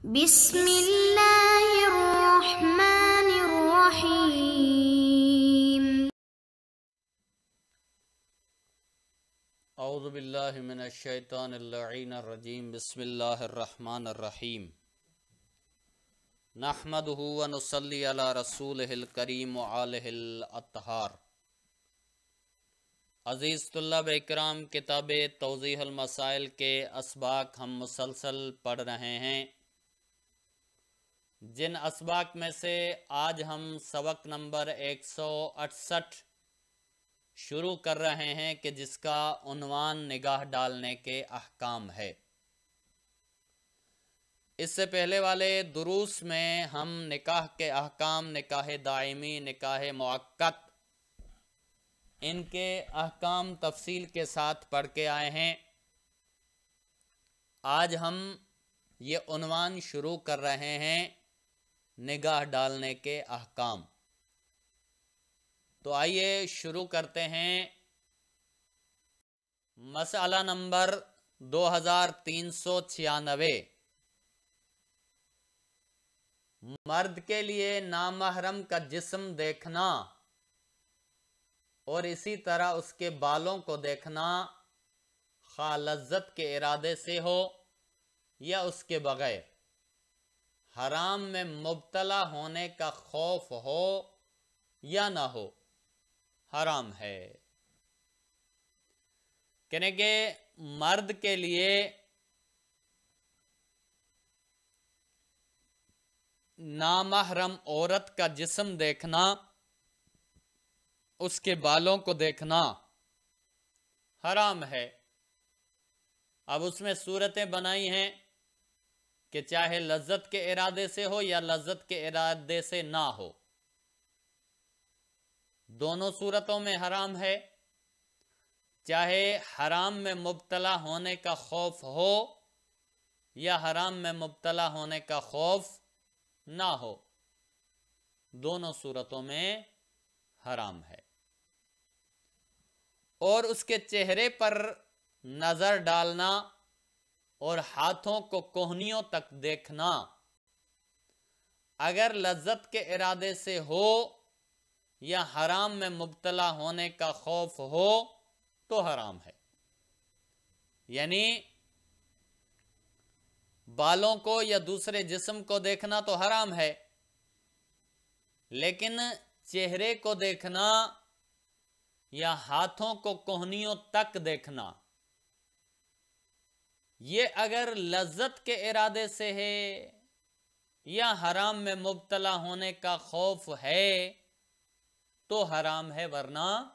بسم اللہ الرحمن الرحیم۔ اعوذ باللہ من الشیطان اللعین الرجیم۔ بسم اللہ الرحمن الرحیم۔ نحمدہ ونصلی علی رسولہ الکریم وآلہ الاطہار۔ عزیز طلاب اکرام، کتاب توضیح المسائل کے اسباق ہم مسلسل پڑھ رہے ہیں، جن اسباق میں سے آج ہم سبق نمبر 168 شروع کر رہے ہیں کہ جس کا عنوان نگاہ ڈالنے کے احکام ہے۔ اس سے پہلے والے دروس میں ہم نکاح کے احکام، نکاح دائمی، نکاح مؤقت، ان کے احکام تفصیل کے ساتھ پڑھ کے آئے ہیں۔ آج ہم یہ عنوان شروع کر رہے ہیں، نگاہ ڈالنے کے احکام۔ تو آئیے شروع کرتے ہیں۔ مسئلہ نمبر 2396۔ مرد کے لیے نامحرم کا جسم دیکھنا اور اسی طرح اس کے بالوں کو دیکھنا، خواہ لذت کے ارادے سے ہو یا اس کے بغیر، حرام میں مبتلا ہونے کا خوف ہو یا نہ ہو، حرام ہے۔ کہنے کہ مرد کے لیے نامحرم عورت کا جسم دیکھنا، اس کے بالوں کو دیکھنا حرام ہے۔ اب اس میں صورتیں بنائی ہیں کہ چاہے لذت کے ارادے سے ہو یا لذت کے ارادے سے نہ ہو، دونوں صورتوں میں حرام ہے۔ چاہے حرام میں مبتلا ہونے کا خوف ہو یا حرام میں مبتلا ہونے کا خوف نہ ہو، دونوں صورتوں میں حرام ہے۔ اور اس کے چہرے پر نظر ڈالنا اور ہاتھوں کو کوہنیوں تک دیکھنا، اگر لذت کے ارادے سے ہو یا حرام میں مبتلا ہونے کا خوف ہو تو حرام ہے۔ یعنی بالوں کو یا دوسرے جسم کو دیکھنا تو حرام ہے، لیکن چہرے کو دیکھنا یا ہاتھوں کو کوہنیوں تک دیکھنا، یہ اگر لذت کے ارادے سے ہے یا حرام میں مبتلا ہونے کا خوف ہے تو حرام ہے، ورنہ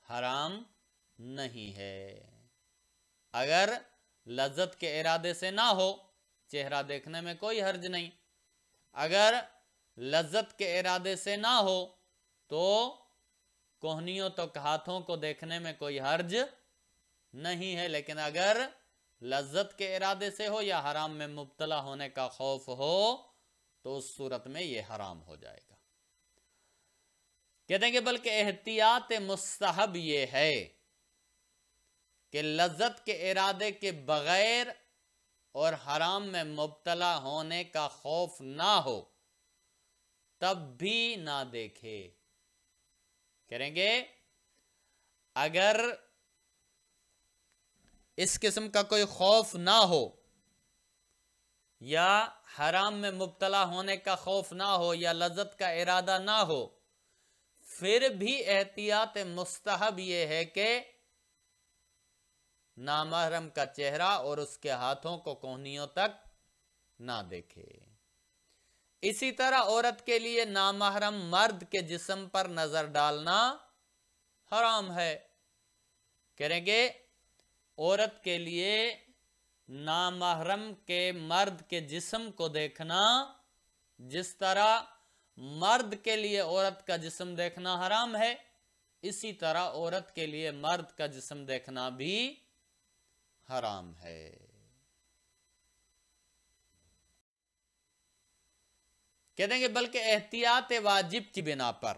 حرام نہیں ہے۔ اگر لذت کے ارادے سے نہ ہو، چہرہ دیکھنے میں کوئی حرج نہیں۔ اگر لذت کے ارادے سے نہ ہو تو کوہنیوں تک ہاتھوں کو دیکھنے میں کوئی حرج نہیں ہے، لیکن اگر لذت کے ارادے سے ہو یا حرام میں مبتلا ہونے کا خوف ہو تو اس صورت میں یہ حرام ہو جائے گا۔ کہتے ہیں کہ بلکہ احتیاط مستحب یہ ہے کہ لذت کے ارادے کے بغیر اور حرام میں مبتلا ہونے کا خوف نہ ہو تب بھی نہ دیکھے۔ کریں گے اگر اس قسم کا کوئی خوف نہ ہو یا حرام میں مبتلا ہونے کا خوف نہ ہو یا لذت کا ارادہ نہ ہو، پھر بھی احتیاط مستحب یہ ہے کہ نامحرم کا چہرہ اور اس کے ہاتھوں کو کوہنیوں تک نہ دیکھے۔ اسی طرح عورت کے لیے نامحرم مرد کے جسم پر نظر ڈالنا حرام ہے۔ کہیں گے عورت کے لیے نامحرم کے مرد کے جسم کو دیکھنا، جس طرح مرد کے لیے عورت کا جسم دیکھنا حرام ہے، اسی طرح عورت کے لیے مرد کا جسم دیکھنا بھی حرام ہے۔ کہتے ہیں کہ بلکہ احتیاط واجب کی بنا پر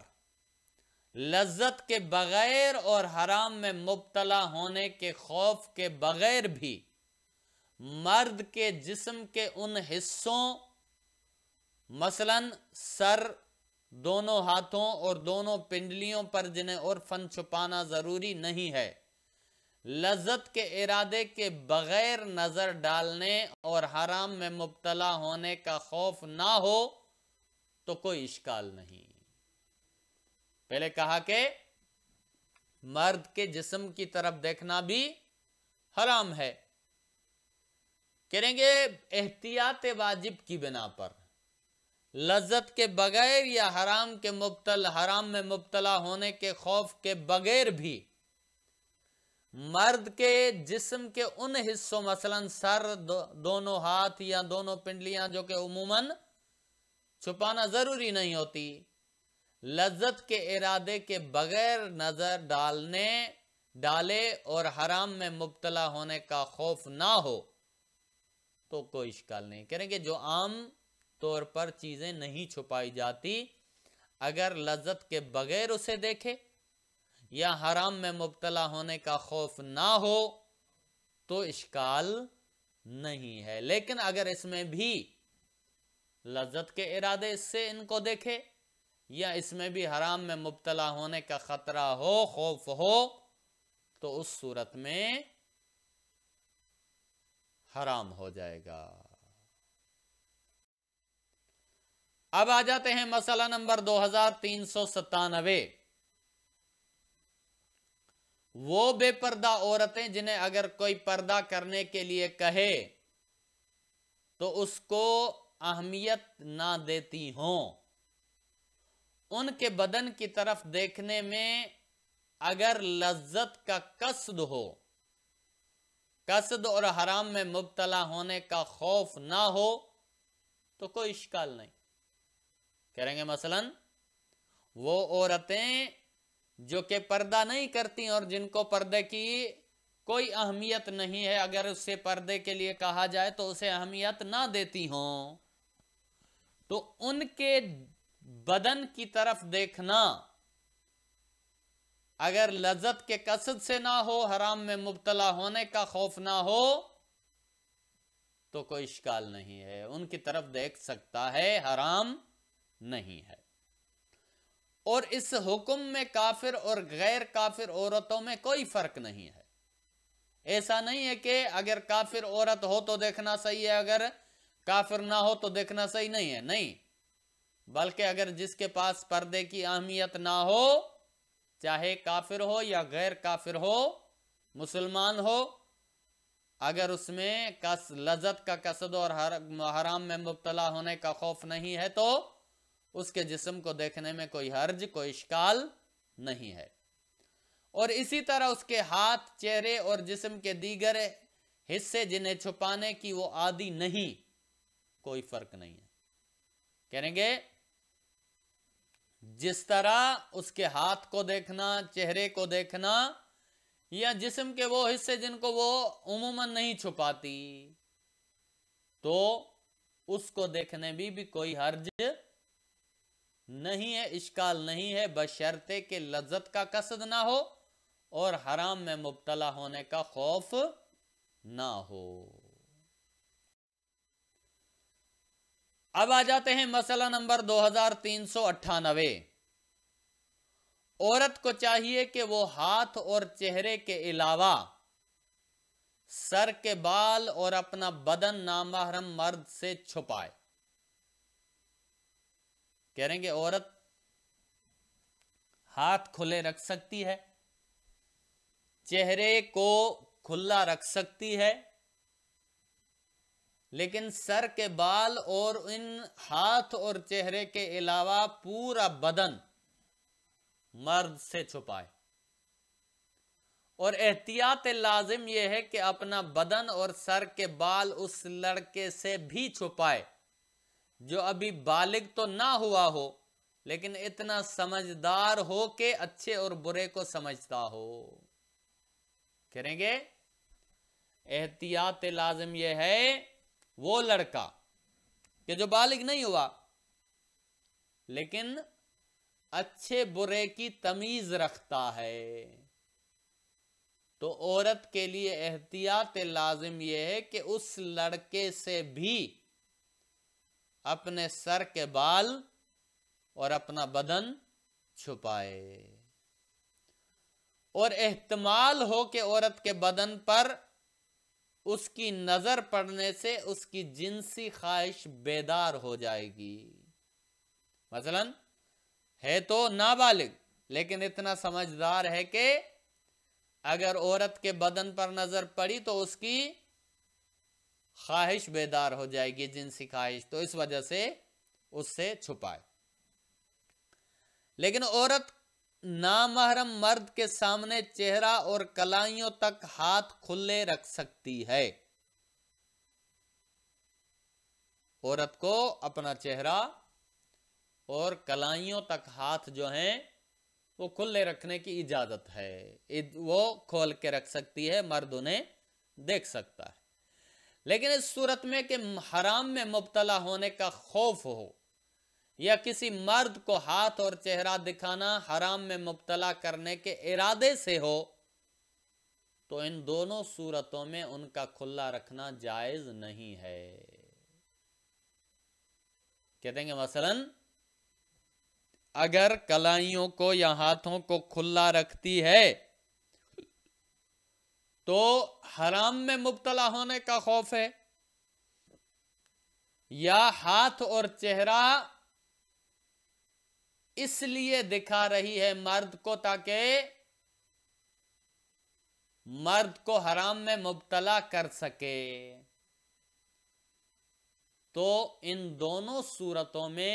لذت کے بغیر اور حرام میں مبتلا ہونے کے خوف کے بغیر بھی مرد کے جسم کے ان حصوں مثلاً سر، دونوں ہاتھوں اور دونوں پنڈلیوں پر جنہیں عرفاً چھپانا ضروری نہیں ہے، لذت کے ارادے کے بغیر نظر ڈالنے اور حرام میں مبتلا ہونے کا خوف نہ ہو تو کوئی اشکال نہیں۔ پہلے کہا کہ مرد کے جسم کی طرف دیکھنا بھی حرام ہے، کریں گے احتیاط واجب کی بنا پر، لذت کے بغیر یا حرام میں مبتلا ہونے کے خوف کے بغیر بھی مرد کے جسم کے ان حصوں مثلاً سر، دونوں ہاتھ یا دونوں پنڈلیاں جو کہ عموماً چھپانا ضروری نہیں ہوتی، لذت کے ارادے کے بغیر نظر ڈالے اور حرام میں مبتلا ہونے کا خوف نہ ہو تو کوئی اشکال نہیں۔ کریں گے جو عام طور پر چیزیں نہیں چھپائی جاتی، اگر لذت کے بغیر اسے دیکھے یا حرام میں مبتلا ہونے کا خوف نہ ہو تو اشکال نہیں ہے، لیکن اگر اس میں بھی لذت کے ارادے سے ان کو دیکھے یا اس میں بھی حرام میں مبتلا ہونے کا خطرہ ہو، خوف ہو، تو اس صورت میں حرام ہو جائے گا۔ اب آ جاتے ہیں مسئلہ نمبر 2397۔ وہ بے پردہ عورتیں جنہیں اگر کوئی پردہ کرنے کے لیے کہے تو اس کو اہمیت نہ دیتی ہوں، ان کے بدن کی طرف دیکھنے میں اگر لذت کا قصد ہو، قصد اور حرام میں مبتلا ہونے کا خوف نہ ہو تو کوئی اشکال نہیں۔ کہیں گے مثلاً وہ عورتیں جو کہ پردہ نہیں کرتی اور جن کو پردے کی کوئی اہمیت نہیں ہے، اگر اس سے پردے کے لیے کہا جائے تو اسے اہمیت نہ دیتی ہوں، تو ان کے بدن کی طرف دیکھنا اگر لذت کے قصد سے نہ ہو، حرام میں مبتلا ہونے کا خوف نہ ہو تو کوئی اشکال نہیں ہے، ان کی طرف دیکھ سکتا ہے، حرام نہیں ہے۔ اور اس حکم میں کافر اور غیر کافر عورتوں میں کوئی فرق نہیں ہے۔ ایسا نہیں ہے کہ اگر کافر عورت ہو تو دیکھنا صحیح ہے، اگر کافر نہ ہو تو دیکھنا صحیح نہیں ہے، نہیں، بلکہ اگر جس کے پاس پردے کی اہمیت نہ ہو، چاہے کافر ہو یا غیر کافر ہو، مسلمان ہو، اگر اس میں لذت کا قصد اور حرام میں مبتلا ہونے کا خوف نہیں ہے تو اس کے جسم کو دیکھنے میں کوئی حرج، کوئی اشکال نہیں ہے۔ اور اسی طرح اس کے ہاتھ، چہرے اور جسم کے دیگر حصے جنہیں چھپانے کی وہ عادی نہیں، کوئی فرق نہیں ہے۔ کہیں گے جس طرح اس کے ہاتھ کو دیکھنا، چہرے کو دیکھنا یا جسم کے وہ حصے جن کو وہ عموماً نہیں چھپاتی، تو اس کو دیکھنے بھی کوئی حرج نہیں ہے، اشکال نہیں ہے، بشرطے کہ لذت کا قصد نہ ہو اور حرام میں مبتلا ہونے کا خوف نہ ہو۔ اب آ جاتے ہیں مسئلہ نمبر 2398۔ عورت کو چاہیے کہ وہ ہاتھ اور چہرے کے علاوہ سر کے بال اور اپنا بدن نامحرم مرد سے چھپائے۔ کہہ رہے ہیں کہ عورت ہاتھ کھلے رکھ سکتی ہے، چہرے کو کھلا رکھ سکتی ہے، لیکن سر کے بال اور ان ہاتھ اور چہرے کے علاوہ پورا بدن مرد سے چھپائے۔ اور احتیاط لازم یہ ہے کہ اپنا بدن اور سر کے بال اس لڑکے سے بھی چھپائے جو ابھی بالغ تو نہ ہوا ہو لیکن اتنا سمجھدار ہو کہ اچھے اور برے کو سمجھتا ہو۔ کریں گے احتیاط لازم یہ ہے وہ لڑکا کہ جو بالغ نہیں ہوا لیکن اچھے برے کی تمیز رکھتا ہے، تو عورت کے لیے احتیاط لازم یہ ہے کہ اس لڑکے سے بھی اپنے سر کے بال اور اپنا بدن چھپائے، اور احتمال ہو کہ عورت کے بدن پر اس کی نظر پڑنے سے اس کی جنسی خواہش بیدار ہو جائے گی۔ مثلا ہے تو نابالغ لیکن اتنا سمجھدار ہے کہ اگر عورت کے بدن پر نظر پڑی تو اس کی خواہش بیدار ہو جائے گی، جنسی خواہش، تو اس وجہ سے اس سے چھپائے۔ لیکن عورت نامحرم مرد کے سامنے چہرہ اور کلائیوں تک ہاتھ کھلے رکھ سکتی ہے۔ عورت کو اپنا چہرہ اور کلائیوں تک ہاتھ جو ہیں وہ کھلے رکھنے کی اجازت ہے، وہ کھول کے رکھ سکتی ہے، مرد انہیں دیکھ سکتا ہے۔ لیکن اس صورت میں کہ حرام میں مبتلا ہونے کا خوف ہو یا کسی مرد کو ہاتھ اور چہرہ دکھانا حرام میں مبتلا کرنے کے ارادے سے ہو تو ان دونوں صورتوں میں ان کا کھلا رکھنا جائز نہیں ہے۔ کہتے ہیں کہ مثلا اگر کلائیوں کو یا ہاتھوں کو کھلا رکھتی ہے تو حرام میں مبتلا ہونے کا خوف ہے، یا ہاتھ اور چہرہ اس لیے دکھا رہی ہے مرد کو تاکہ مرد کو حرام میں مبتلا کر سکے، تو ان دونوں صورتوں میں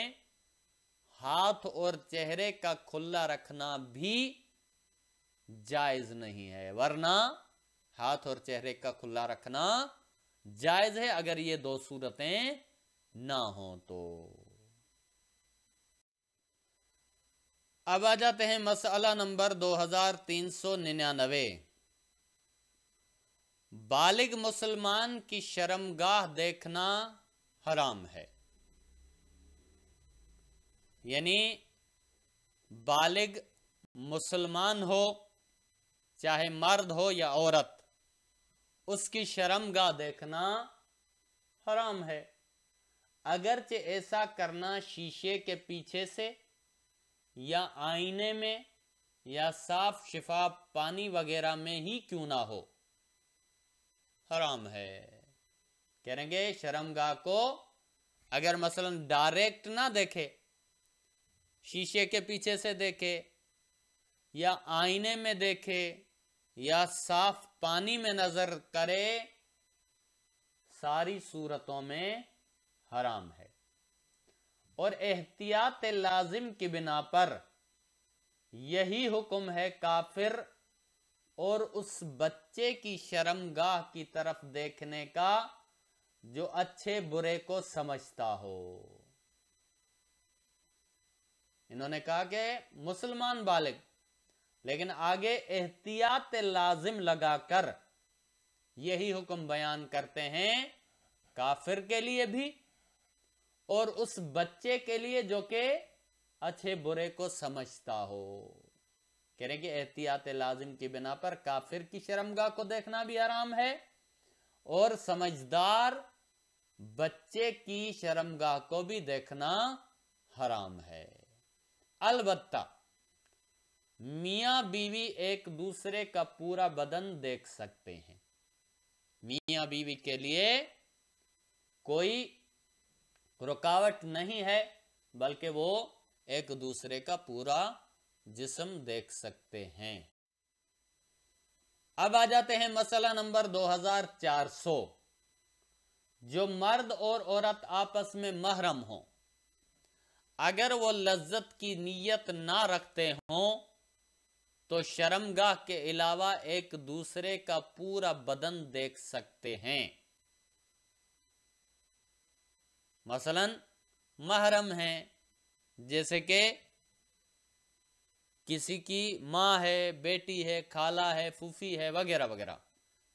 ہاتھ اور چہرے کا کھلا رکھنا بھی جائز نہیں ہے، ورنہ ہاتھ اور چہرے کا کھلا رکھنا جائز ہے اگر یہ دو صورتیں نہ ہوں تو۔ اب آ جاتے ہیں مسئلہ نمبر 2399۔ بالغ مسلمان کی شرمگاہ دیکھنا حرام ہے، یعنی بالغ مسلمان ہو چاہے مرد ہو یا عورت، اس کی شرمگاہ دیکھنا حرام ہے، اگرچہ ایسا کرنا شیشے کے پیچھے سے یا آئینے میں یا صاف شفاف پانی وغیرہ میں ہی کیوں نہ ہو، حرام ہے۔ کہیں گے شرمگاہ کو اگر مثلا ڈائریکٹ نہ دیکھے، شیشے کے پیچھے سے دیکھے یا آئینے میں دیکھے یا صاف پانی میں نظر کرے، ساری صورتوں میں حرام ہے، اور احتیاط لازم کی بنا پر یہی حکم ہے کافر اور اس بچے کی شرمگاہ کی طرف دیکھنے کا جو اچھے برے کو سمجھتا ہو۔ انہوں نے کہا کہ مسلمان بالغ، لیکن آگے احتیاط لازم لگا کر یہی حکم بیان کرتے ہیں کافر کے لیے بھی اور اس بچے کے لیے جو کہ اچھے برے کو سمجھتا ہو۔ کہہ رہے کہ احتیاط لازم کی بنا پر کافر کی شرمگاہ کو دیکھنا بھی حرام ہے اور سمجھدار بچے کی شرمگاہ کو بھی دیکھنا حرام ہے۔ البتہ میاں بیوی ایک دوسرے کا پورا بدن دیکھ سکتے ہیں، میاں بیوی کے لیے کوئی رکاوٹ نہیں ہے، بلکہ وہ ایک دوسرے کا پورا جسم دیکھ سکتے ہیں۔ اب آ جاتے ہیں مسئلہ نمبر 2400۔ جو مرد اور عورت آپس میں محرم ہوں، اگر وہ لذت کی نیت نہ رکھتے ہوں تو شرمگاہ کے علاوہ ایک دوسرے کا پورا بدن دیکھ سکتے ہیں۔ مثلا محرم ہیں، جیسے کہ کسی کی ماں ہے، بیٹی ہے، خالہ ہے، پھوپھی ہے، وغیرہ وغیرہ،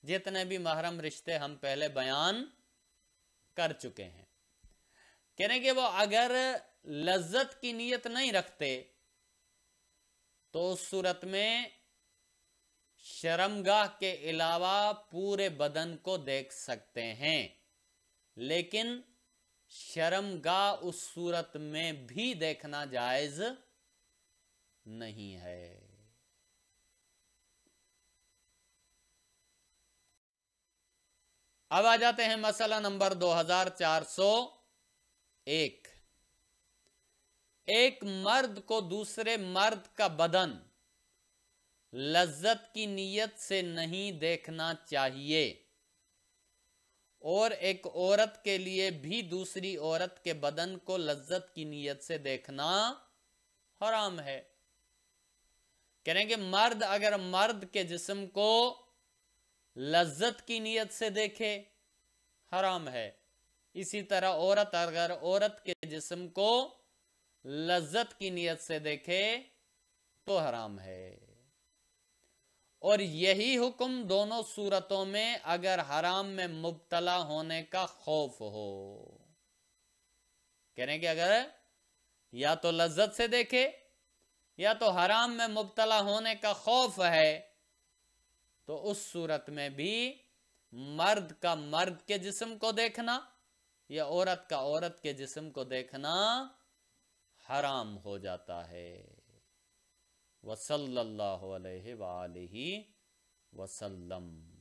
جتنے بھی محرم رشتے ہم پہلے بیان کر چکے ہیں۔ کہنے کہ وہ اگر لذت کی نیت نہیں رکھتے تو اس صورت میں شرمگاہ کے علاوہ پورے بدن کو دیکھ سکتے ہیں، لیکن شرمگاہ اس صورت میں بھی دیکھنا جائز نہیں ہے۔ اب آ جاتے ہیں مسئلہ نمبر 2401۔ ایک مرد کو دوسرے مرد کا بدن لذت کی نیت سے نہیں دیکھنا چاہیے، اور ایک عورت کے لیے بھی دوسری عورت کے بدن کو لذت کی نیت سے دیکھنا حرام ہے۔ کہہ رہے ہیں کہ مرد اگر مرد کے جسم کو لذت کی نیت سے دیکھے حرام ہے، اسی طرح عورت اگر عورت کے جسم کو لذت کی نیت سے دیکھے تو حرام ہے۔ اور یہی حکم دونوں صورتوں میں اگر حرام میں مبتلا ہونے کا خوف ہو۔ کہہ رہے ہیں کہ اگر یا تو لذت سے دیکھے یا تو حرام میں مبتلا ہونے کا خوف ہے، تو اس صورت میں بھی مرد کا مرد کے جسم کو دیکھنا یا عورت کا عورت کے جسم کو دیکھنا حرام ہو جاتا ہے۔ وصلی اللہ علیہ وآلہ وسلم۔